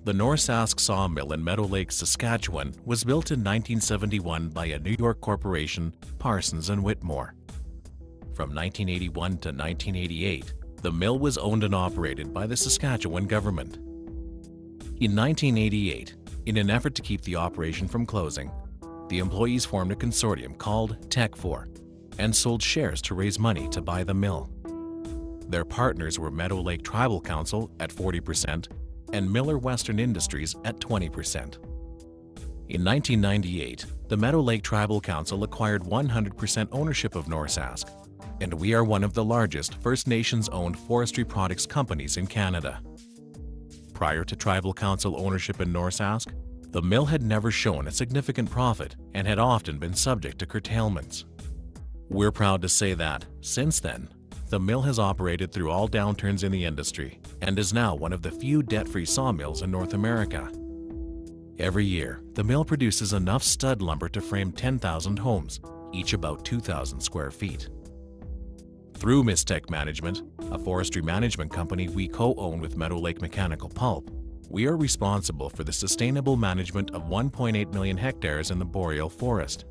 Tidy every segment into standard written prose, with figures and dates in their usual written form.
The Norsask sawmill in Meadow Lake, Saskatchewan was built in 1971 by a New York corporation, Parsons and Whitmore. From 1981 to 1988, the mill was owned and operated by the Saskatchewan government. In 1988, in an effort to keep the operation from closing, the employees formed a consortium called Tech4 and sold shares to raise money to buy the mill. Their partners were Meadow Lake Tribal Council at 40% and Miller Western Industries at 20%. In 1998, the Meadow Lake Tribal Council acquired 100% ownership of Norsask, and we are one of the largest First Nations-owned forestry products companies in Canada. Prior to Tribal Council ownership in Norsask, the mill had never shown a significant profit and had often been subject to curtailments. We're proud to say that, since then, the mill has operated through all downturns in the industry and is now one of the few debt-free sawmills in North America. Every year, the mill produces enough stud lumber to frame 10,000 homes, each about 2,000 square feet. Through Mistech Management, a forestry management company we co-own with Meadow Lake Mechanical Pulp, we are responsible for the sustainable management of 1.8 million hectares in the boreal forest.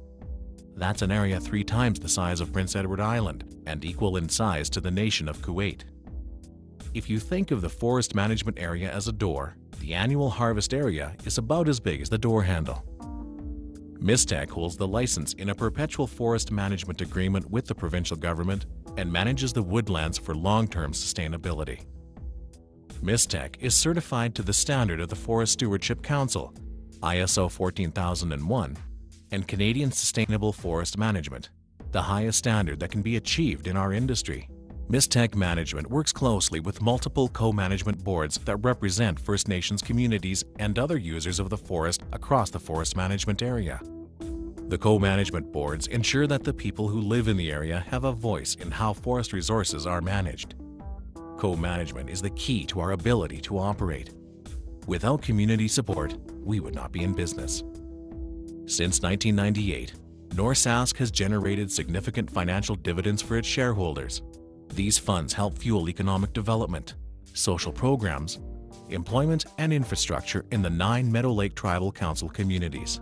That's an area 3 times the size of Prince Edward Island and equal in size to the nation of Kuwait. If you think of the forest management area as a door, the annual harvest area is about as big as the door handle. Mistech holds the license in a perpetual forest management agreement with the provincial government and manages the woodlands for long-term sustainability. Mistech is certified to the standard of the Forest Stewardship Council, ISO 14001, and Canadian Sustainable Forest Management, the highest standard that can be achieved in our industry. Mistech Management works closely with multiple co-management boards that represent First Nations communities and other users of the forest across the forest management area. The co-management boards ensure that the people who live in the area have a voice in how forest resources are managed. Co-management is the key to our ability to operate. Without community support, we would not be in business. Since 1998, Norsask has generated significant financial dividends for its shareholders. These funds help fuel economic development, social programs, employment, and infrastructure in the 9 Meadow Lake Tribal Council communities.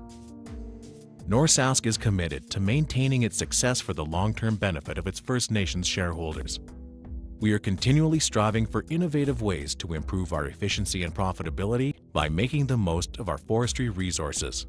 Norsask is committed to maintaining its success for the long-term benefit of its First Nations shareholders. We are continually striving for innovative ways to improve our efficiency and profitability by making the most of our forestry resources.